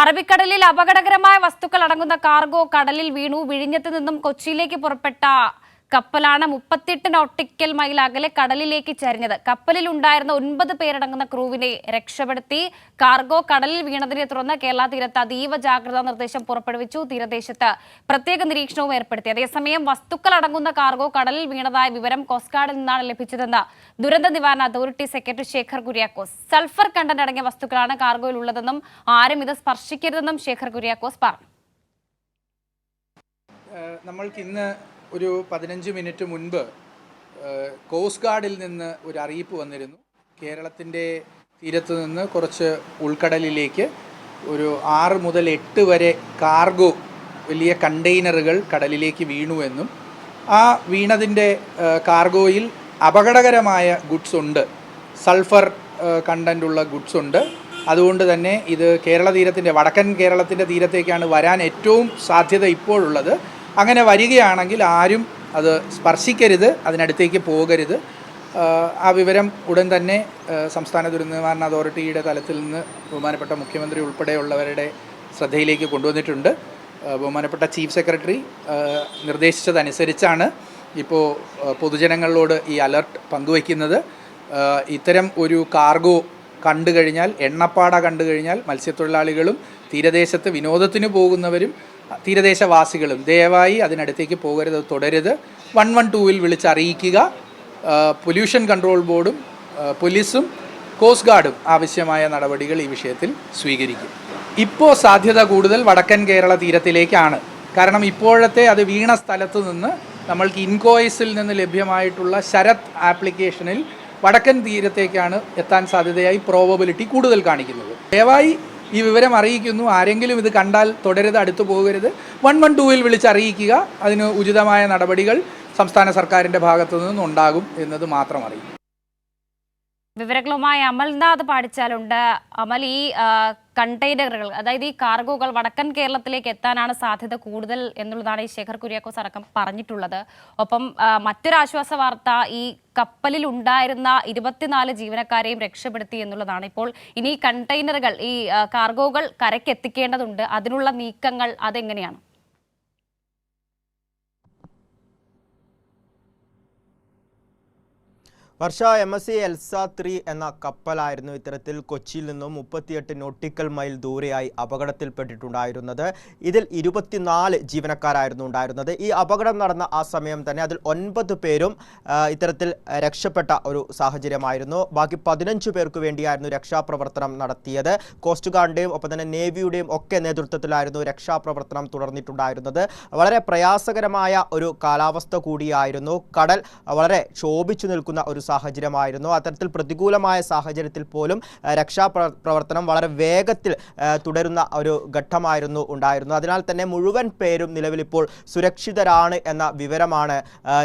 അറബിക്കടലിൽ അപകടകരമായ വസ്തുക്കൾ അടങ്ങുന്ന കാർഗോ കടലിൽ വീണു. വിഴിഞ്ഞത്ത് നിന്നും കൊച്ചിയിലേക്ക് പുറപ്പെട്ട കപ്പലാണ് 38 നോട്ടിക്കൽ മൈൽ അകലെ കടലിലേക്ക് ചരിഞ്ഞത്. കപ്പലിൽ ഉണ്ടായിരുന്ന 9 പേരടങ്ങുന്ന ക്രൂവിനെ രക്ഷപ്പെടുത്തി. കാർഗോ കടലിൽ വീണതിനെ തുടർന്ന് കേരള തീരത്ത് അതീവ ജാഗ്രതാ നിർദ്ദേശം പുറപ്പെടുവിച്ചു. തീരദേശത്ത് പ്രത്യേക നിരീക്ഷണവും ഏർപ്പെടുത്തി. അതേസമയം വസ്തുക്കൾ അടങ്ങുന്ന കാർഗോ കടലിൽ വീണതായ വിവരം കോസ്റ്റ് ഗാർഡിൽ നിന്നാണ് ലഭിച്ചതെന്ന് ദുരന്ത നിവാരണ authority secretary Shekhar Kuriakose. Sulphur content അടങ്ങിയ വസ്തുക്കളാണ് കാർഗോയിൽ ഉള്ളതെന്നും ആരും ഇത് സ്പർശിക്കരുതെന്നും ശേഖർ കുര്യാക്കോസ് പറഞ്ഞു. നമ്മൾക്ക് ഇന്ന് ഒരു 15 മിനിറ്റ് മുൻപ് കോസ്റ്റ് ഗാർഡിൽ നിന്ന് ഒരു അറിയിപ്പ് വന്നിരുന്നു. കേരളത്തിൻ്റെ തീരത്ത് നിന്ന് കുറച്ച് ഉൾക്കടലിലേക്ക് ഒരു 6 മുതൽ 8 വരെ കാർഗോ വലിയ കണ്ടെയ്നറുകൾ കടലിലേക്ക് വീണുവെന്നും ആ വീണതിൻ്റെ കാർഗോയിൽ അപകടകരമായ ഗുഡ്സ് ഉണ്ട്, സൾഫർ കണ്ടൻ്റുള്ള ഗുഡ്സ് ഉണ്ട്. അതുകൊണ്ട് തന്നെ ഇത് കേരള തീരത്തിൻ്റെ വടക്കൻ കേരളത്തിൻ്റെ തീരത്തേക്കാണ് വരാൻ ഏറ്റവും സാധ്യത ഇപ്പോഴുള്ളത്. അങ്ങനെ വരികയാണെങ്കിൽ ആരും അത് സ്പർശിക്കരുത്, അതിനടുത്തേക്ക് പോകരുത്. ആ വിവരം ഉടൻ തന്നെ സംസ്ഥാന ദുരന്ത നിവാരണ അതോറിറ്റിയുടെ തലത്തിൽ നിന്ന് ബഹുമാനപ്പെട്ട മുഖ്യമന്ത്രി ഉൾപ്പെടെയുള്ളവരുടെ ശ്രദ്ധയിലേക്ക് കൊണ്ടുവന്നിട്ടുണ്ട്. ബഹുമാനപ്പെട്ട ചീഫ് സെക്രട്ടറി നിർദ്ദേശിച്ചതനുസരിച്ചാണ് ഇപ്പോൾ പൊതുജനങ്ങളോട് ഈ അലർട്ട് പങ്കുവയ്ക്കുന്നത്. ഇത്തരം ഒരു കാർഗോ കണ്ടു കഴിഞ്ഞാൽ, എണ്ണപ്പാട കണ്ടു കഴിഞ്ഞാൽ മത്സ്യത്തൊഴിലാളികളും തീരദേശത്ത് വിനോദത്തിന് പോകുന്നവരും തീരദേശവാസികളും ദയവായി അതിനടുത്തേക്ക് പോകരുത്, തുടരുത്. 112-ൽ വിളിച്ചറിയിക്കുക. പൊല്യൂഷൻ കൺട്രോൾ ബോർഡും പോലീസും കോസ്റ്റ് ഗാർഡും ആവശ്യമായ നടപടികൾ ഈ വിഷയത്തിൽ സ്വീകരിക്കും. ഇപ്പോൾ സാധ്യത കൂടുതൽ വടക്കൻ കേരള തീരത്തിലേക്കാണ്. കാരണം ഇപ്പോഴത്തെ അത് വീണ സ്ഥലത്ത് നിന്ന് നമ്മൾക്ക് ഇൻകോയ്സിൽ നിന്ന് ലഭ്യമായിട്ടുള്ള ശരത് ആപ്ലിക്കേഷനിൽ വടക്കൻ തീരത്തേക്കാണ് എത്താൻ സാധ്യതയായി പ്രോബബിലിറ്റി കൂടുതൽ കാണിക്കുന്നത്. ദയവായി ഈ വിവരം അറിയിക്കുന്നു. ആരെങ്കിലും ഇത് കണ്ടാൽ തുടരുത്, അടുത്തു പോകരുത്. 112-ൽ വിളിച്ചറിയിക്കുക. അതിന് ഉചിതമായ നടപടികൾ സംസ്ഥാന സർക്കാരിൻ്റെ ഭാഗത്തു നിന്നുണ്ടാകും എന്നത് മാത്രം അറിയിക്കും. വിവരങ്ങളുമായി അമൽനാഥ് പാടിച്ചാലുണ്ട്. അമൽ, ഈ കണ്ടെയ്നറുകൾ, അതായത് ഈ കാർഗോകൾ വടക്കൻ കേരളത്തിലേക്ക് എത്താനാണ് സാധ്യത കൂടുതൽ എന്നുള്ളതാണ് ഈ ശേഖർ കുര്യാക്കോസ് അടക്കം പറഞ്ഞിട്ടുള്ളത്. ഒപ്പം മറ്റൊരാശ്വാസ വാർത്ത, ഈ കപ്പലിൽ ഉണ്ടായിരുന്ന 24 ജീവനക്കാരെയും രക്ഷപ്പെടുത്തി എന്നുള്ളതാണ്. ഇപ്പോൾ ഇനി കണ്ടെയ്നറുകൾ, ഈ കാർഗോകൾ കരയ്ക്ക് എത്തിക്കേണ്ടതുണ്ട്. അതിനുള്ള നീക്കങ്ങൾ അതെങ്ങനെയാണ്? വർഷ, MSC എൽസ 3 എന്ന കപ്പലായിരുന്നു ഇത്തരത്തിൽ കൊച്ചിയിൽ നിന്നും 38 നോട്ടിക്കൽ മൈൽ ദൂരെയായി അപകടത്തിൽപ്പെട്ടിട്ടുണ്ടായിരുന്നത്. ഇതിൽ 24 ജീവനക്കാരായിരുന്നു ഉണ്ടായിരുന്നത്. ഈ അപകടം നടന്ന ആ സമയം തന്നെ അതിൽ 9 പേരും ഇത്തരത്തിൽ രക്ഷപ്പെട്ട ഒരു സാഹചര്യമായിരുന്നു. ബാക്കി 15 പേർക്ക് വേണ്ടിയായിരുന്നു രക്ഷാപ്രവർത്തനം നടത്തിയത്. കോസ്റ്റ് ഗാർഡിൻ്റെയും ഒപ്പം തന്നെ നേവിയുടെയും ഒക്കെ നേതൃത്വത്തിലായിരുന്നു രക്ഷാപ്രവർത്തനം തുടർന്നിട്ടുണ്ടായിരുന്നത്. വളരെ പ്രയാസകരമായ ഒരു കാലാവസ്ഥ കൂടിയായിരുന്നു. കടൽ വളരെ ക്ഷോഭിച്ചു നിൽക്കുന്ന ഒരു സാഹചര്യമായിരുന്നു. അത്തരത്തിൽ പ്രതികൂലമായ സാഹചര്യത്തിൽ പോലും രക്ഷാപ്രവർത്തനം വളരെ വേഗത്തിൽ തുടരുന്ന ഒരു ഘട്ടമായിരുന്നു ഉണ്ടായിരുന്നത്. അതിനാൽ തന്നെ മുഴുവൻ പേരും നിലവിലിപ്പോൾ സുരക്ഷിതരാണ് എന്ന വിവരമാണ്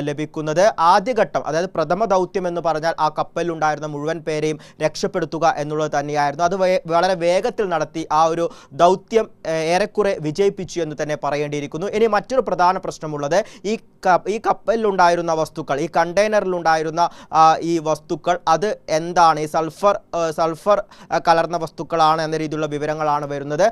ലഭിക്കുന്നത്. ആദ്യഘട്ടം, അതായത് പ്രഥമ ദൗത്യം എന്ന് പറഞ്ഞാൽ ആ കപ്പലിലുണ്ടായിരുന്ന മുഴുവൻ പേരെയും രക്ഷപ്പെടുത്തുക എന്നുള്ളത് തന്നെയായിരുന്നു. അത് വളരെ വേഗത്തിൽ നടത്തി ആ ഒരു ദൗത്യം ഏറെക്കുറെ വിജയിപ്പിച്ചു എന്ന് തന്നെ പറയേണ്ടിയിരിക്കുന്നു. ഇനി മറ്റൊരു പ്രധാന പ്രശ്നമുള്ളത്, ഈ കപ്പലിലുണ്ടായിരുന്ന വസ്തുക്കൾ, ഈ കണ്ടെയ്നറിലുണ്ടായിരുന്ന ഈ വസ്തുക്കൾ അത് എന്താണ്? ഈ സൾഫർ കലർന്ന വസ്തുക്കളാണ് എന്ന രീതിയിലുള്ള വിവരങ്ങളാണ് വരുന്നത്.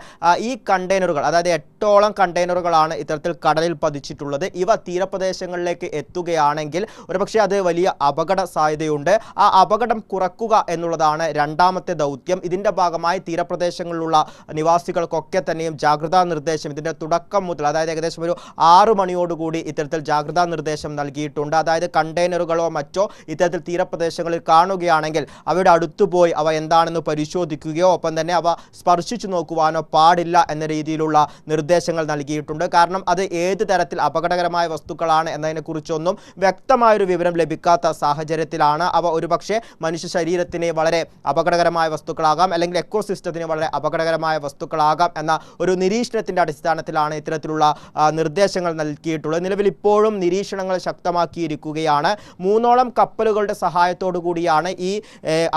ഈ കണ്ടെയ്നറുകൾ, അതായത് 8ഓളം കണ്ടെയ്നറുകളാണ് ഇത്തരത്തിൽ കടലിൽ പതിച്ചിട്ടുള്ളത്. ഇവ തീരപ്രദേശങ്ങളിലേക്ക് എത്തുകയാണെങ്കിൽ ഒരുപക്ഷെ അത് വലിയ അപകട സാധ്യതയുണ്ട്. ആ അപകടം കുറക്കുക എന്നുള്ളതാണ് രണ്ടാമത്തെ ദൗത്യം. ഇതിൻ്റെ ഭാഗമായി തീരപ്രദേശങ്ങളിലുള്ള നിവാസികൾക്കൊക്കെ തന്നെയും ജാഗ്രതാ നിർദ്ദേശം ഇതിൻ്റെ തുടക്കം മുതൽ, അതായത് ഏകദേശം ഒരു 6 മണിയോടുകൂടി ഇത്തരത്തിൽ ജാഗ്രതാ നിർദ്ദേശം നൽകിയിട്ടുണ്ട്. അതായത് കണ്ടെയ്നറുകളോ മറ്റോ ഇത്തരത്തിൽ തീരപ്രദേശങ്ങളിൽ കാണുകയാണെങ്കിൽ അവയുടെ അടുത്തുപോയി അവ എന്താണെന്ന് പരിശോധിക്കുകയോ ഒപ്പം തന്നെ അവ സ്പർശിച്ചു നോക്കുവാനോ പാടില്ല എന്ന രീതിയിലുള്ള നിർദ്ദേശങ്ങൾ നൽകിയിട്ടുണ്ട്. കാരണം അത് ഏത് തരത്തിൽ അപകടകരമായ വസ്തുക്കളാണ് എന്നതിനെക്കുറിച്ചൊന്നും വ്യക്തമായൊരു വിവരം ലഭിക്കാത്ത സാഹചര്യത്തിലാണ് അവ ഒരുപക്ഷെ മനുഷ്യ ശരീരത്തിന് വളരെ അപകടകരമായ വസ്തുക്കളാകാം, അല്ലെങ്കിൽ എക്കോസിസ്റ്റത്തിന് വളരെ അപകടകരമായ വസ്തുക്കളാകാം എന്ന ഒരു നിരീക്ഷണത്തിൻ്റെ അടിസ്ഥാനത്തിലാണ് ഇത്തരത്തിലുള്ള നിർദ്ദേശങ്ങൾ നൽകിയിട്ടുള്ളത്. നിലവിൽ ഇപ്പോഴും നിരീക്ഷണങ്ങൾ ശക്തമാക്കിയിരിക്കുകയാണ്. 3ഓളം കപ്പലുകളുടെ സഹായത്തോടു കൂടിയാണ് ഈ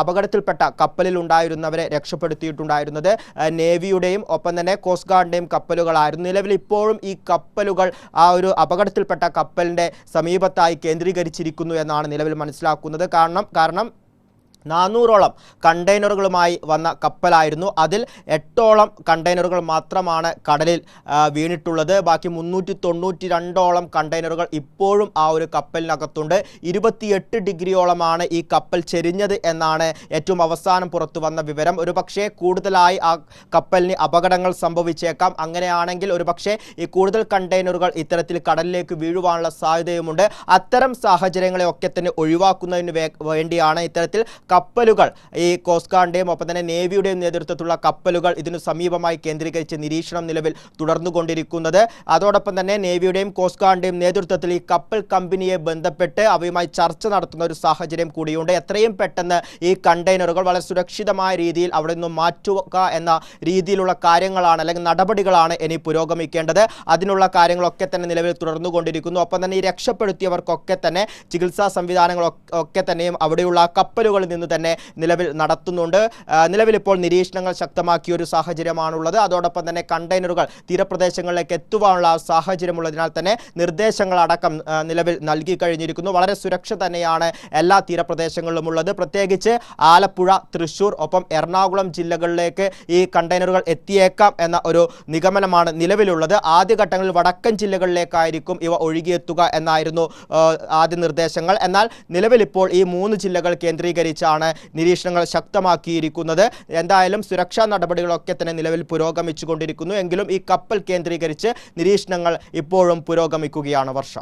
അപകടത്തിൽപ്പെട്ട കപ്പലിൽ ഉണ്ടായിരുന്നവരെ രക്ഷപ്പെടുത്തിയിട്ടുണ്ടായിരുന്നത്. നേവിയുടെയും ഒപ്പം തന്നെ കോസ്റ്റ് ഗാർഡിൻ്റെയും കപ്പലുകളായിരുന്നു. നിലവിൽ ഇപ്പോഴും ഈ കപ്പലുകൾ ആ ഒരു അപകടത്തിൽപ്പെട്ട കപ്പലിൻ്റെ സമീപത്തായി കേന്ദ്രീകരിച്ചിരിക്കുന്നു എന്നാണ് നിലവിൽ മനസ്സിലാക്കുന്നത്. കാരണം 400ഓളം കണ്ടെയ്നറുകളുമായി വന്ന കപ്പലായിരുന്നു. അതിൽ 8ഓളം കണ്ടെയ്നറുകൾ മാത്രമാണ് കടലിൽ വീണിട്ടുള്ളത്. ബാക്കി 392ഓളം കണ്ടെയ്നറുകൾ ഇപ്പോഴും ആ ഒരു കപ്പലിനകത്തുണ്ട്. 28 ഡിഗ്രിയോളമാണ് ഈ കപ്പൽ ചെരിഞ്ഞത് എന്നാണ് ഏറ്റവും അവസാനം പുറത്തു വന്ന വിവരം. ഒരു പക്ഷേ കൂടുതലായി ആ കപ്പലിന് അപകടങ്ങൾ സംഭവിച്ചേക്കാം. അങ്ങനെയാണെങ്കിൽ ഒരു പക്ഷേ ഈ കൂടുതൽ കണ്ടെയ്നറുകൾ ഇത്തരത്തിൽ കടലിലേക്ക് വീഴുവാനുള്ള സാധ്യതയുമുണ്ട്. അത്തരം സാഹചര്യങ്ങളെ ഒക്കെ തന്നെ ഒഴിവാക്കുന്നതിന് വേണ്ടിയാണ് ഇത്തരത്തിൽ കപ്പലുകൾ ഈ കോസ്റ്റ് ഗാർഡിന്റെയും ഒപ്പം തന്നെ നേവിയുടെയും നേതൃത്വത്തിലുള്ള കപ്പലുകൾ ഇതിനു സമീപമായി കേന്ദ്രീകരിച്ച് നിരീക്ഷണം നിലവിൽ തുടർന്നുകൊണ്ടിരിക്കുന്നത്. അതോടൊപ്പം തന്നെ നേവിയുടെയും കോസ്റ്റ് ഗാർഡിന്റെയും നേതൃത്വത്തിൽ ഈ കപ്പൽ കമ്പനിയെ ബന്ധപ്പെട്ട് അവയുമായി ചർച്ച നടത്തുന്ന ഒരു സാഹചര്യം കൂടിയുണ്ട്. എത്രയും പെട്ടെന്ന് ഈ കണ്ടെയ്നറുകൾ വളരെ സുരക്ഷിതമായ രീതിയിൽ അവിടെ നിന്ന് മാറ്റുക എന്ന രീതിയിലുള്ള കാര്യങ്ങളാണ് അല്ലെങ്കിൽ നടപടികളാണ് ഇനി പുരോഗമിക്കേണ്ടത്. അതിനുള്ള കാര്യങ്ങളൊക്കെ തന്നെ നിലവിൽ തുടർന്നുകൊണ്ടിരിക്കുന്നു. ഒപ്പം തന്നെ ഈ രക്ഷപ്പെടുത്തിയവർക്കൊക്കെ തന്നെ ചികിത്സാ സംവിധാനങ്ങളൊക്കെ തന്നെയും അവിടെയുള്ള കപ്പലുകളിൽ നിന്ന് തന്നെ നിലവിൽ നടത്തുന്നുണ്ട്. നിലവിൽ ഇപ്പോൾ നിരീക്ഷണങ്ങൾ ശക്തമാക്കിയ ഒരു സാഹചര്യമാണുള്ളത്. അതോടൊപ്പം തന്നെ കണ്ടെയ്നറുകൾ തീരപ്രദേശങ്ങളിലേക്ക് എത്തുവാനുള്ള സാഹചര്യമുള്ളതിനാൽ തന്നെ നിർദ്ദേശങ്ങളടക്കം നിലവിൽ നൽകി കഴിഞ്ഞിരിക്കുന്നു. വളരെ സുരക്ഷ തന്നെയാണ് എല്ലാ തീരപ്രദേശങ്ങളിലും ഉള്ളത്. പ്രത്യേകിച്ച് ആലപ്പുഴ, തൃശ്ശൂർ ഒപ്പം എറണാകുളം ജില്ലകളിലേക്ക് ഈ കണ്ടെയ്നറുകൾ എത്തിയേക്കാം എന്ന ഒരു നിഗമനമാണ് നിലവിലുള്ളത്. ആദ്യഘട്ടങ്ങളിൽ വടക്കൻ ജില്ലകളിലേക്കായിരിക്കും ഇവ ഒഴുകിയെത്തുക എന്നായിരുന്നു ആദ്യ നിർദ്ദേശങ്ങൾ. എന്നാൽ നിലവിൽ ഇപ്പോൾ ഈ 3 ജില്ലകൾ കേന്ദ്രീകരിച്ചാണ് നിരീക്ഷണങ്ങൾ ശക്തമാക്കിയിരിക്കുന്നത്. എന്തായാലും സുരക്ഷാ നടപടികളൊക്കെ തന്നെ നിലവിൽ പുരോഗമിച്ചു കൊണ്ടിരിക്കുന്നു. എങ്കിലും ഈ കപ്പൽ കേന്ദ്രീകരിച്ച് നിരീക്ഷണങ്ങൾ ഇപ്പോഴും പുരോഗമിക്കുകയാണ്. വർഷ.